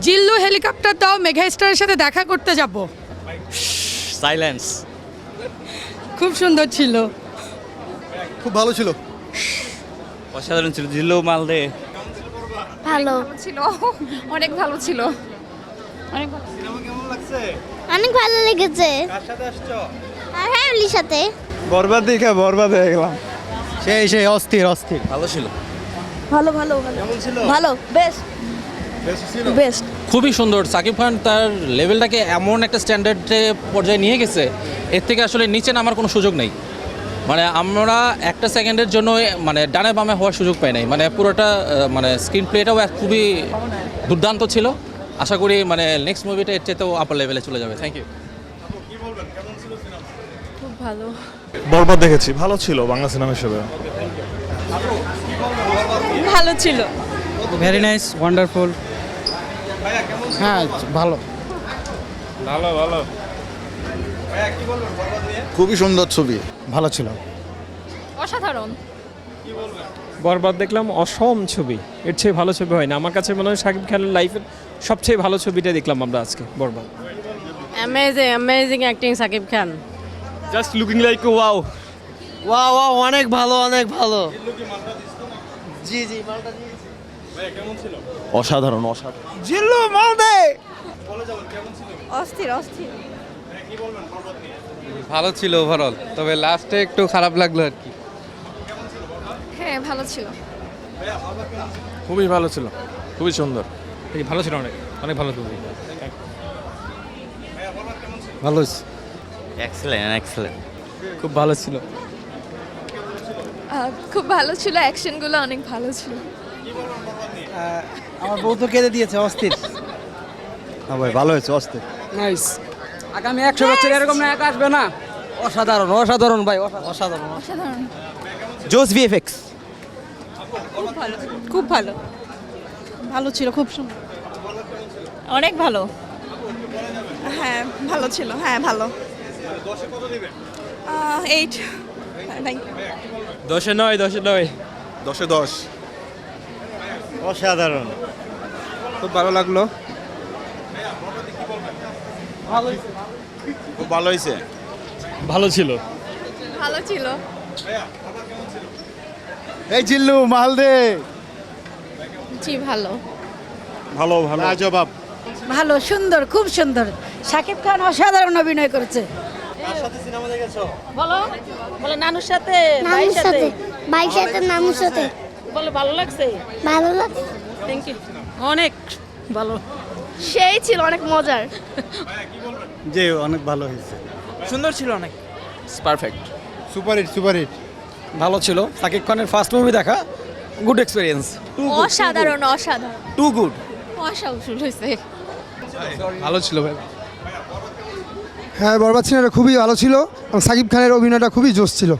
জিল্লু helicopter দাও, মেঘা স্টারের সাথে দেখা করতে যাব। সাইলেন্স। খুব সুন্দর ছিল। খুব ভালো ছিল। অসাধারণ ছিল। জিল্লু মালদে ভালো ছিল, অনেক ভালো ছিল। অনেক ভালো। অনেক ভালো লেগেছে। আর ফ্যামিলির সাথে। বরবাদ দেখে বরবাদ হয়ে গেলাম। সেই অস্থির অস্থির। ভালো ছিল। ভালো ভালো ভালো ভালো বেস্ট বেস্ট। খুবই সুন্দর। সাকিব খান তার লেভেলটাকে এমন একটা স্ট্যান্ডার্ডে পর্যায়ে নিয়ে গেছে, এর থেকে আসলে নিচে নামার কোনো সুযোগ নেই। মানে আমরা একটা সেকেন্ডের জন্য মানে ডানে বামে হওয়ার সুযোগ পাই নাই। মানে পুরোটা মানে স্ক্রিন প্লেটাও খুবই দুর্দান্ত ছিল। আশা করি মানে নেক্সট মুভিটা এর চেয়েতেও আপার লেভেলে চলে যাবে। Thank you. খুব ভালো। বরবাদ দেখেছি, ভালো ছিল বাংলা সিনেমা হিসেবে। ভালো ছিল। Very nice, wonderful. হ্যাঁ ভালো। খুবই সুন্দর ছবি। ভালো ছিল। অসাধারণ। বরবাদ দেখলাম, অসম ছবি। এর চেয়ে ভালো ছবি হয় না আমার কাছে মনে হয়। শাকিব খানের লাইফের সবচেয়ে ভালো ছবিটা দেখলাম আমরা আজকে, Borbaad. Amazing acting Shakib Khan. Just looking like wow. Wow wow, অনেক ভালো অনেক ভালো। জি জি। অসাধারণ অসাধারণ। জিল্লু মালদে। অস্থির অস্থির। ভালো ছিল ওভারঅল, তবে লাস্টে একটু খারাপ লাগলো আর কি। হ্যাঁ, ভালো ছিল। খুবই ভালো ছিল, খুবই সুন্দর। ভালো ছিল, অনেক অনেক ভালো ছবি। ভালো হয়েছে। Excellent excellent. খুব ভালো ছিল। খুব ভালো ছিল, অ্যাকশনগুলো অনেক ভালো ছিল। আমার বউ তো কেঁদে দিয়েছে, অস্থির। হ্যাঁ ভাই, ভালো হয়েছে, অস্থির। নাইস। আগামী 100 বছর এরকম নায়ক আসবে না। অসাধারণ অসাধারণ ভাই, অসাধারণ। অসাধারণ। জোস ভিএফএক্স। খুব ভালো। ভালো ছিল, খুব সুন্দর। অনেক ভালো। হ্যাঁ ভালো ছিল, হ্যাঁ ভালো। 8। Thank you. 10-9, 10-9। 10-10। অসাধারণ। খুব ভালো লাগলো। খুব ভালো হয়েছে। ভালো ছিল। ভালো ছিল। এই জিল্লু মালদে। জি, ভালো। ভালো ভালো জবাব। ভালো, সুন্দর, খুব সুন্দর। শাকিব খান অসাধারণ অভিনয় করেছে। বলো বলে নানুর সাথে, নানুর সাথে, ভাইয়ের সাথে, নানুর সাথে। বলে ভালো লাগছে। ভালো লাগে। Thank you. অনেক ভালো। সেই ছিল, অনেক মজার। জি, অনেক ভালো হয়েছে। সুন্দর ছিল অনেক। পারফেক্ট। Superhit superhit. ভালো ছিল। সাকিব খানের ফার্স্ট মুভি দেখা, গুড এক্সপিরিয়েন্স। অসাধারণ অসাধারণ। Too good. অসাধারণ হয়েছে। ভালো ছিল ভাই। হ্যাঁ, বরবাদ সিনেমাটা খুবই ভালো ছিল এবং সাকিব খানের অভিনয়টা খুবই জোশ ছিল।